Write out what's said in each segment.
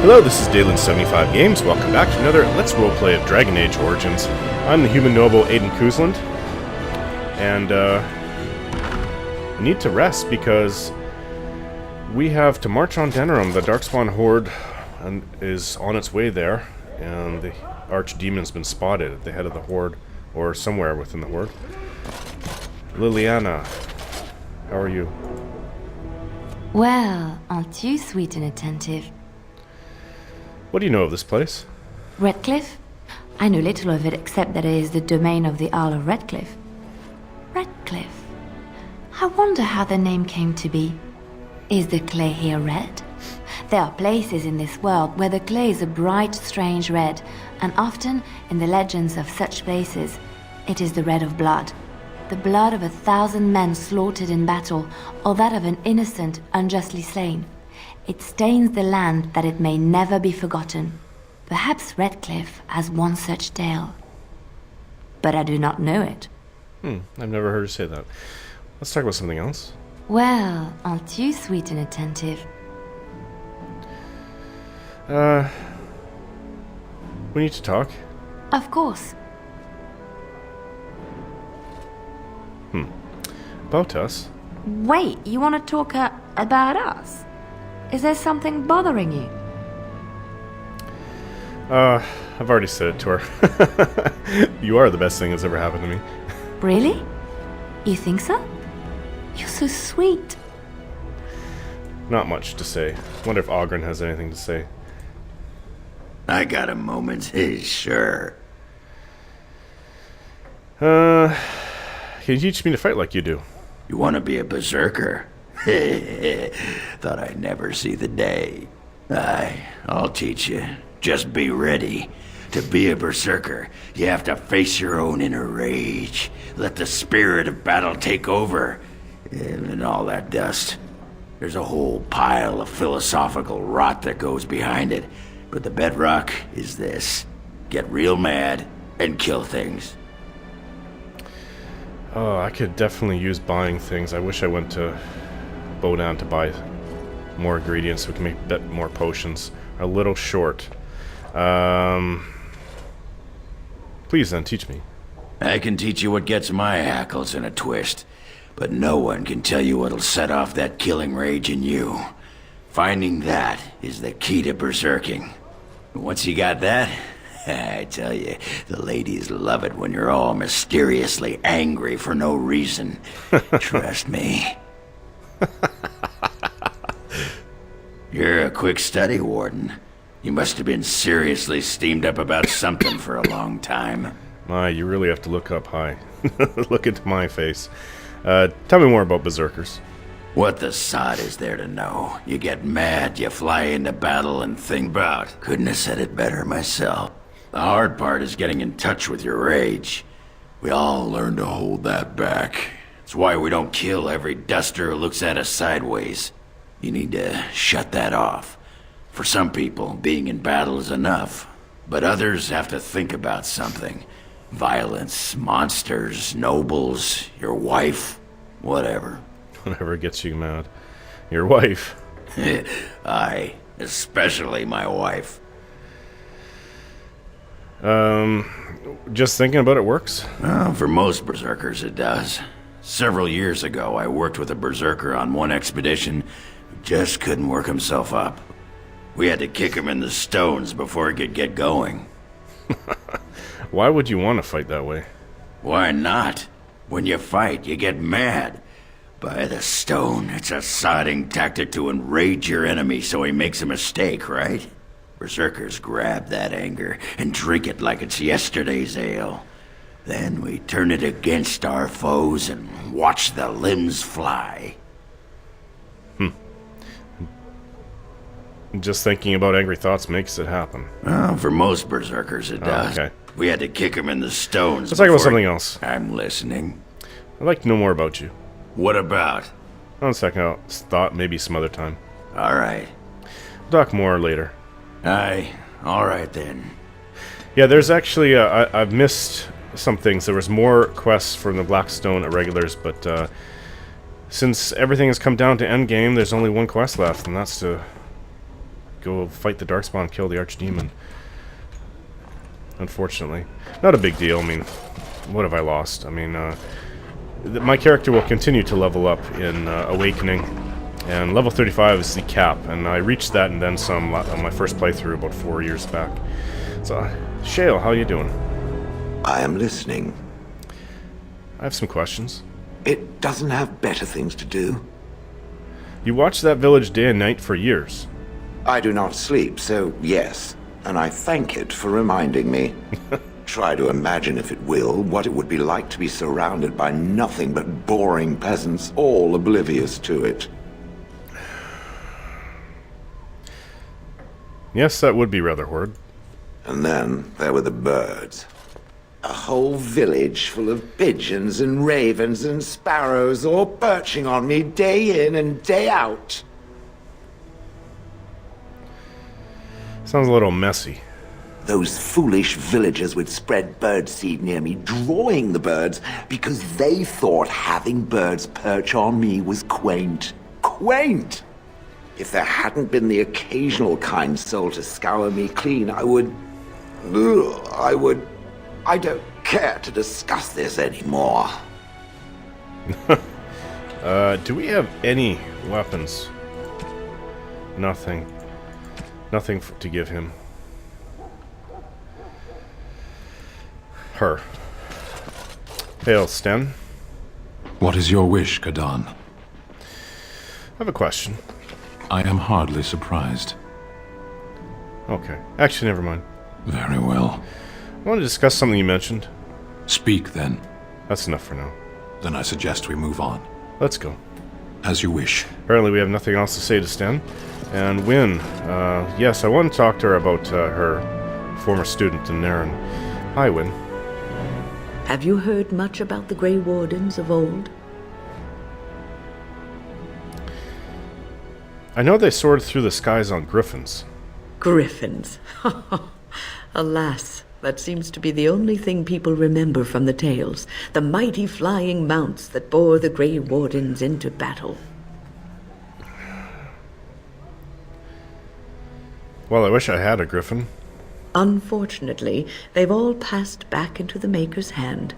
Hello, this is Dalen75 Games. Welcome back to another Let's Roleplay of Dragon Age Origins. I'm the human noble Aiden Kuzland, and I need to rest because we have to march on Denerim. The Darkspawn Horde is on its way there, and the Archdemon's been spotted at the head of the Horde, or somewhere within the Horde. Liliana, how are you? Well, aren't you sweet and attentive? What do you know of this place? Redcliffe? I know little of it except that it is the domain of the Earl of Redcliffe. Redcliffe? I wonder how the name came to be. Is the clay here red? There are places in this world where the clay is a bright, strange red, and often, in the legends of such places, it is the red of blood. The blood of 1,000 men slaughtered in battle, or that of an innocent, unjustly slain. It stains the land that it may never be forgotten. Perhaps Redcliffe has one such tale. But I do not know it. I've never heard her say that. Let's talk about something else. Well, aren't you sweet and attentive? We need to talk. Of course. About us. Wait, you want to talk about us? Is there something bothering you? I've already said it to her. You are the best thing that's ever happened to me. Really? You think so? You're so sweet. Not much to say. Wonder if Oghren has anything to say. I got a moment, sure. Can you teach me to fight like you do? You want to be a berserker? Thought I'd never see the day. I'll teach you. Just be ready. To be a berserker, you have to face your own inner rage. Let the spirit of battle take over. And all that dust. There's a whole pile of philosophical rot that goes behind it. But the bedrock is this. Get real mad and kill things. Oh, I could definitely use buying things. I wish I went to Bodan to buy more ingredients so we can make a bit more potions. A little short. Please then, teach me. I can teach you what gets my hackles in a twist, but no one can tell you what'll set off that killing rage in you. Finding that is the key to berserking. Once you got that, I tell you, the ladies love it when you're all mysteriously angry for no reason. Trust me. You're a quick study, Warden. You must have been seriously steamed up about something for a long time. My, you really have to look up high. Look into my face. Tell me more about berserkers. What the sod is there to know? You get mad, you fly into battle, and think about. Couldn't have said it better myself. The hard part is getting in touch with your rage. We all learn to hold that back. It's why we don't kill every duster who looks at us sideways. You need to shut that off. For some people, being in battle is enough. But others have to think about something. Violence, monsters, nobles, your wife, whatever. Whatever gets you mad. Your wife. Aye, especially my wife. Just thinking about it works? Well, for most berserkers it does. Several years ago, I worked with a berserker on one expedition who just couldn't work himself up. We had to kick him in the stones before he could get going. Why would you want to fight that way? Why not? When you fight, you get mad. By the stone, it's a sodding tactic to enrage your enemy so he makes a mistake, right? Berserkers grab that anger and drink it like it's yesterday's ale. Then we turn it against our foes and watch the limbs fly. Just thinking about angry thoughts makes it happen. Well, for most berserkers it does. Okay. We had to kick him in the stones. Let's talk about something else. I'm listening. I'd like to know more about you. What about? One second, I thought maybe some other time. All right. We'll talk more later. Aye. All right then. Yeah, there's actually, I've missed some things. There was more quests from the Blackstone Irregulars, but since everything has come down to endgame, there's only one quest left, and that's to go fight the Darkspawn, kill the Archdemon. Unfortunately. Not a big deal. I mean, what have I lost? I mean, my character will continue to level up in Awakening, and level 35 is the cap, and I reached that and then some on my first playthrough about 4 years back. So, Shale, how you doing? I am listening. I have some questions. It doesn't have better things to do. You watched that village day and night for years. I do not sleep, so yes, and I thank it for reminding me. Try to imagine, if it will, what it would be like to be surrounded by nothing but boring peasants, all oblivious to it. Yes, that would be rather horrid. And then there were the birds. A whole village full of pigeons and ravens and sparrows all perching on me day in and day out. Sounds a little messy. Those foolish villagers would spread birdseed near me, drawing the birds because they thought having birds perch on me was quaint. Quaint! If there hadn't been the occasional kind soul to scour me clean, I don't care to discuss this anymore. Do we have any weapons? Nothing. Nothing to give him. Her. Hail, Sten. What is your wish, Kadan? I have a question. I am hardly surprised. Okay. Actually, never mind. Very well. I want to discuss something you mentioned. Speak, then. That's enough for now. Then I suggest we move on. Let's go. As you wish. Apparently we have nothing else to say to Sten. And Wynne, yes, I want to talk to her about her former student, Denerim. Hi, Wynne. Have you heard much about the Grey Wardens of old? I know they soared through the skies on griffins. Griffins. Alas, that seems to be the only thing people remember from the tales. The mighty flying mounts that bore the Grey Wardens into battle. Well, I wish I had a griffin. Unfortunately, they've all passed back into the Maker's hand.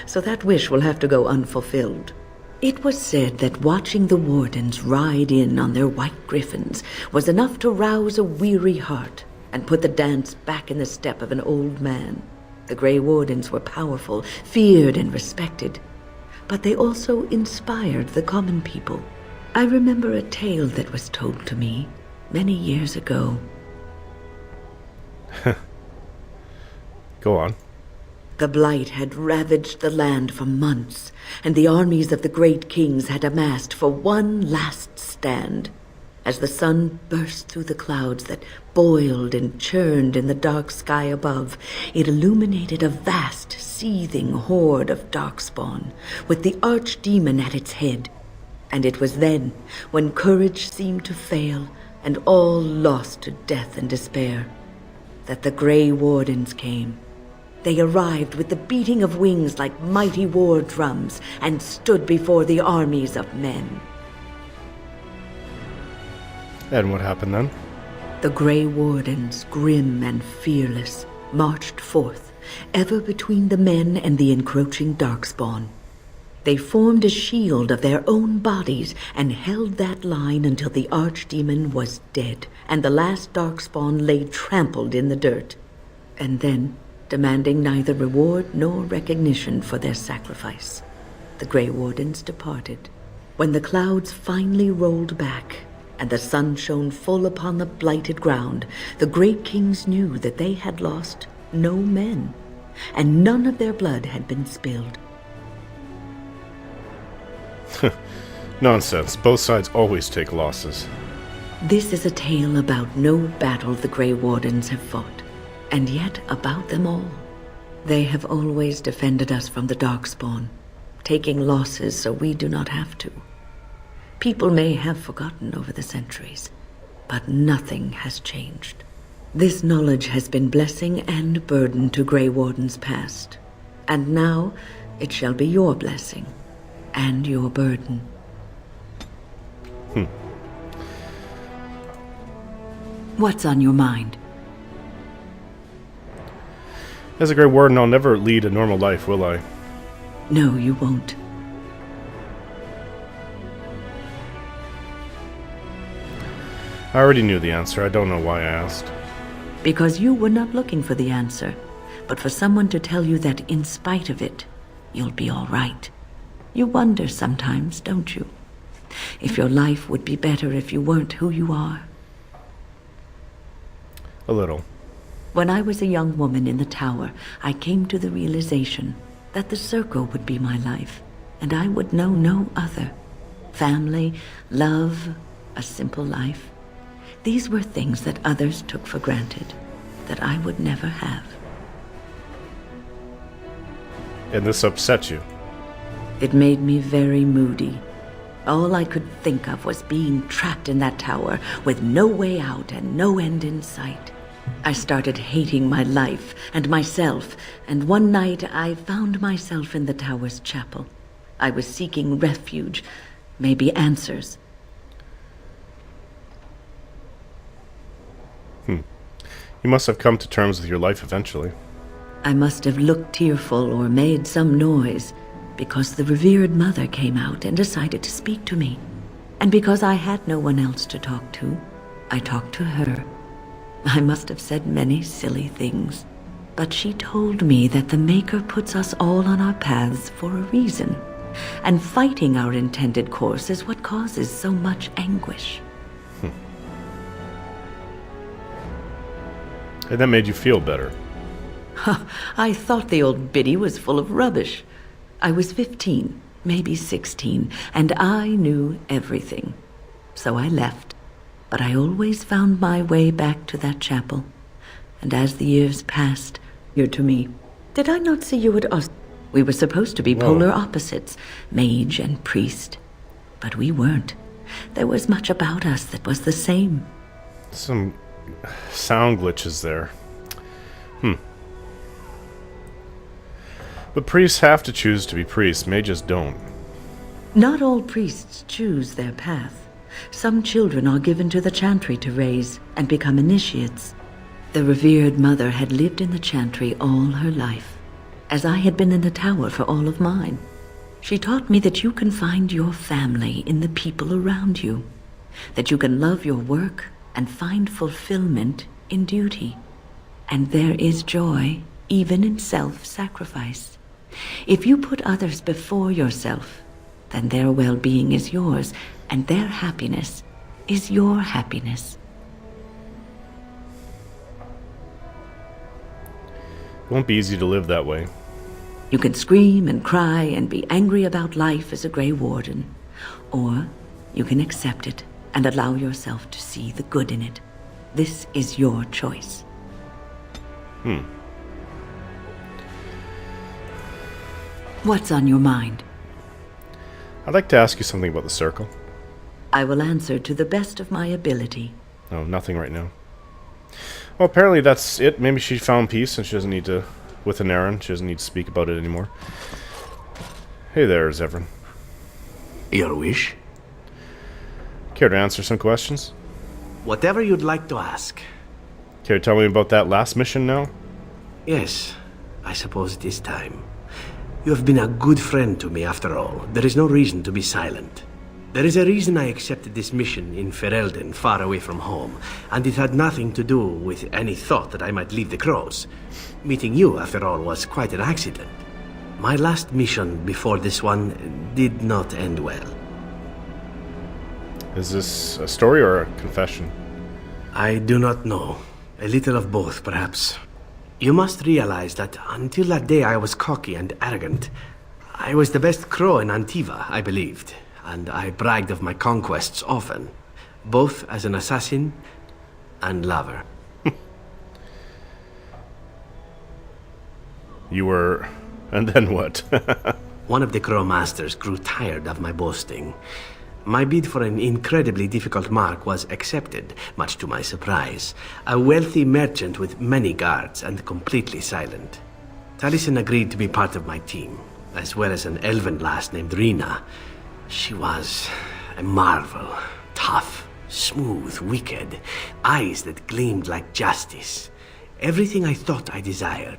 So that wish will have to go unfulfilled. It was said that watching the Wardens ride in on their white griffins was enough to rouse a weary heart and put the dance back in the step of an old man. The Grey Wardens were powerful, feared and respected, but they also inspired the common people. I remember a tale that was told to me many years ago. Go on. The Blight had ravaged the land for months, and the armies of the great kings had amassed for one last stand. As the sun burst through the clouds that boiled and churned in the dark sky above, it illuminated a vast, seething horde of darkspawn, with the archdemon at its head. And it was then, when courage seemed to fail, and all lost to death and despair, that the Grey Wardens came. They arrived with the beating of wings like mighty war drums and stood before the armies of men. And what happened then? The Grey Wardens, grim and fearless, marched forth, ever between the men and the encroaching darkspawn. They formed a shield of their own bodies and held that line until the archdemon was dead and the last darkspawn lay trampled in the dirt. And then, demanding neither reward nor recognition for their sacrifice, the Grey Wardens departed. When the clouds finally rolled back and the sun shone full upon the blighted ground, the great kings knew that they had lost no men, and none of their blood had been spilled. Nonsense. Both sides always take losses. This is a tale about no battle the Grey Wardens have fought, and yet about them all. They have always defended us from the Darkspawn, taking losses so we do not have to. People may have forgotten over the centuries, but nothing has changed. This knowledge has been blessing and burden to Grey Wardens past, and now it shall be your blessing and your burden. What's on your mind? As a Grey Warden, I'll never lead a normal life, will I? No, you won't. I already knew the answer. I don't know why I asked. Because you were not looking for the answer, but for someone to tell you that in spite of it, you'll be all right. You wonder sometimes, don't you? If your life would be better if you weren't who you are. A little. When I was a young woman in the tower, I came to the realization that the circle would be my life, and I would know no other. Family, love, a simple life. These were things that others took for granted, that I would never have. And this upset you? It made me very moody. All I could think of was being trapped in that tower with no way out and no end in sight. I started hating my life and myself, and one night I found myself in the tower's chapel. I was seeking refuge, maybe answers. You must have come to terms with your life eventually. I must have looked tearful or made some noise, because the revered mother came out and decided to speak to me. And because I had no one else to talk to, I talked to her. I must have said many silly things, but she told me that the Maker puts us all on our paths for a reason, and fighting our intended course is what causes so much anguish. And that made you feel better. I thought the old biddy was full of rubbish. I was 15, maybe 16, and I knew everything. So I left, but I always found my way back to that chapel. And as the years passed, you're to me. Did I not see you at us? We were supposed to be polar opposites, mage and priest. But we weren't. There was much about us that was the same. Some sound glitches there. But priests have to choose to be priests, mages don't. Not all priests choose their path. Some children are given to the chantry to raise and become initiates. The revered mother had lived in the chantry all her life, as I had been in the tower for all of mine. She taught me that you can find your family in the people around you, that you can love your work and find fulfillment in duty. And there is joy even in self-sacrifice. If you put others before yourself, then their well-being is yours, and their happiness is your happiness. It won't be easy to live that way. You can scream and cry and be angry about life as a Grey Warden, or you can accept it and allow yourself to see the good in it. This is your choice. What's on your mind? I'd like to ask you something about the circle. I will answer to the best of my ability. No, nothing right now. Well, apparently that's it. Maybe she found peace and she doesn't need to, with Denerim, she doesn't need to speak about it anymore. Hey there, Zevran. Your wish? Care to answer some questions? Whatever you'd like to ask. Care to tell me about that last mission now? Yes, I suppose it is time. You have been a good friend to me after all. There is no reason to be silent. There is a reason I accepted this mission in Ferelden, far away from home, and it had nothing to do with any thought that I might leave the Crows. Meeting you, after all, was quite an accident. My last mission before this one did not end well. Is this a story or a confession? I do not know. A little of both, perhaps. You must realize that until that day I was cocky and arrogant. I was the best crow in Antiva, I believed, and I bragged of my conquests often, both as an assassin and lover. You were... and then what? One of the crow masters grew tired of my boasting. My bid for an incredibly difficult mark was accepted, much to my surprise. A wealthy merchant with many guards and completely silent. Taliesin agreed to be part of my team, as well as an elven lass named Rina. She was a marvel. Tough, smooth, wicked, eyes that gleamed like justice. Everything I thought I desired.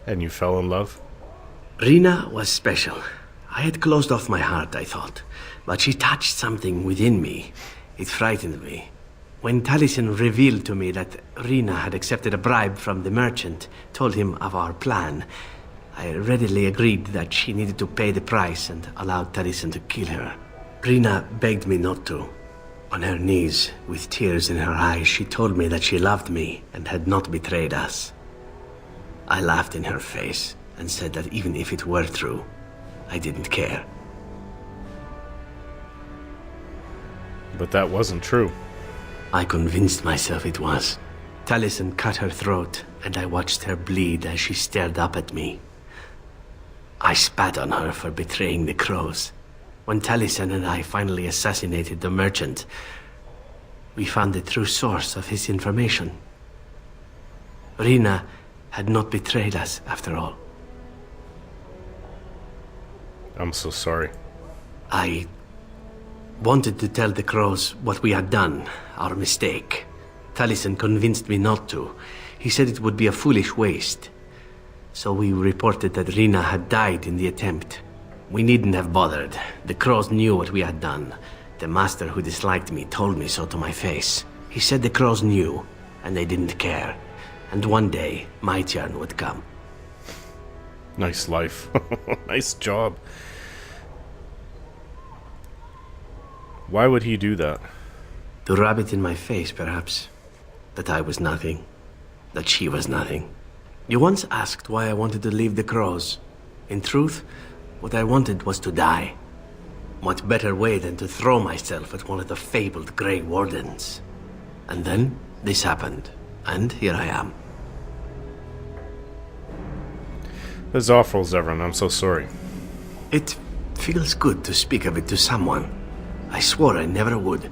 And you fell in love? Rina was special. I had closed off my heart, I thought, but she touched something within me. It frightened me. When Taliesin revealed to me that Rina had accepted a bribe from the merchant, told him of our plan, I readily agreed that she needed to pay the price and allowed Taliesin to kill her. Rina begged me not to. On her knees, with tears in her eyes, she told me that she loved me and had not betrayed us. I laughed in her face and said that even if it were true, I didn't care. But that wasn't true. I convinced myself it was. Taliesin cut her throat, and I watched her bleed as she stared up at me. I spat on her for betraying the crows. When Taliesin and I finally assassinated the merchant, we found the true source of his information. Rina had not betrayed us, after all. I'm so sorry. I wanted to tell the crows what we had done, our mistake. Taliesin convinced me not to. He said it would be a foolish waste. So we reported that Rina had died in the attempt. We needn't have bothered. The crows knew what we had done. The master who disliked me told me so to my face. He said the crows knew, and they didn't care. And one day, my turn would come. Nice life. Nice job. Why would he do that? To rub it in my face, perhaps. That I was nothing. That she was nothing. You once asked why I wanted to leave the crows. In truth, what I wanted was to die. What better way than to throw myself at one of the fabled Grey Wardens? And then, this happened. And here I am. This is awful, Zevran. I'm so sorry. It feels good to speak of it to someone. I swore I never would.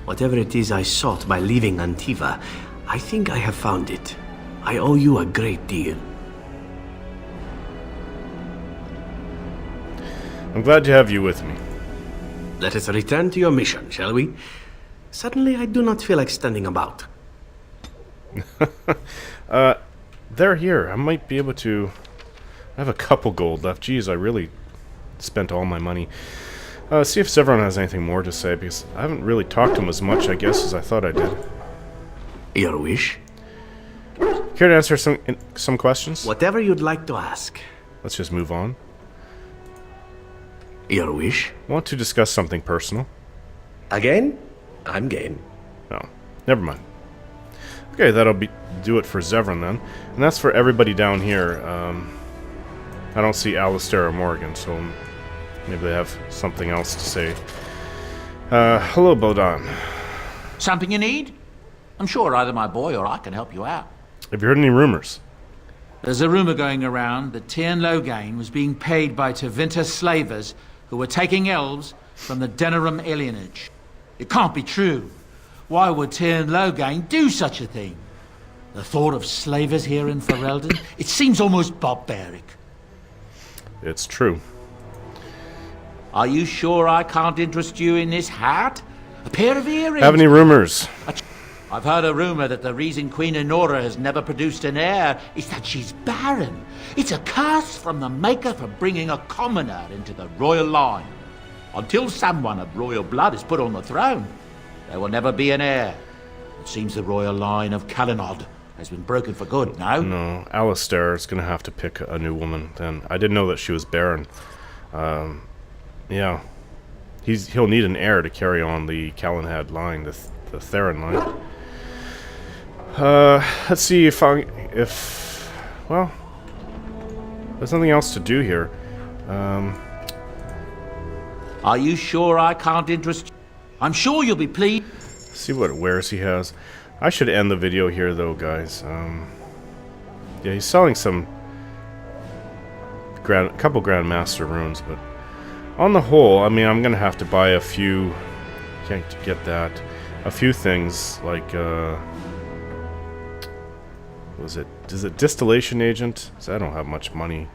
Whatever it is I sought by leaving Antiva, I think I have found it. I owe you a great deal. I'm glad to have you with me. Let us return to your mission, shall we? Suddenly I do not feel like standing about. They're here. I might be able to... I have a couple gold left. Jeez, I really spent all my money. See if Zevran has anything more to say, because I haven't really talked to him as much, I guess, as I thought I did. Your wish? Care to answer some questions? Whatever you'd like to ask. Let's just move on. Your wish? Want to discuss something personal? Again? I'm game. No, never mind. Okay, that'll do it for Zevran then. And that's for everybody down here. I don't see Alistair or Morgan, so maybe they have something else to say. Hello, Bodan. Something you need? I'm sure either my boy or I can help you out. Have you heard any rumors? There's a rumor going around that Tyrn Loghain was being paid by Tevinter slavers who were taking elves from the Denerim alienage. It can't be true. Why would Tyrn Loghain do such a thing? The thought of slavers here in Ferelden, it seems almost barbaric. It's true. Are you sure I can't interest you in this hat? A pair of earrings? Have any rumors? I've heard a rumor that the reason Queen Enora has never produced an heir is that she's barren. It's a curse from the Maker for bringing a commoner into the royal line. Until someone of royal blood is put on the throne, there will never be an heir. It seems the royal line of Calinod has been broken for good now. No, Alistair is going to have to pick a new woman then. I didn't know that she was barren. Yeah. He'll need an heir to carry on the Calinhad line, the Theron line. Let's see if well, there's nothing else to do here. Are you sure I can't interest you? I'm sure you'll be pleased. See what wares he has. I should end the video here though, guys. Yeah, he's selling some couple Grandmaster runes, but on the whole, I mean, I'm gonna have to buy a few. Can't get that. A few things like is it distillation agent? So I don't have much money.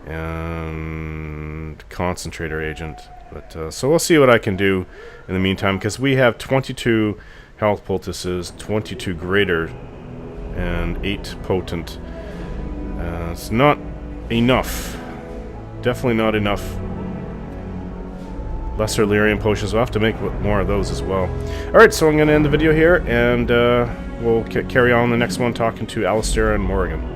And concentrator agent. But so we'll see what I can do in the meantime, because we have 22 health poultices, 22 greater, and 8 potent. It's not enough. Definitely not enough. Lesser lyrium potions. We'll have to make more of those as well. Alright, so I'm going to end the video here, and we'll carry on the next one talking to Alistair and Morrigan.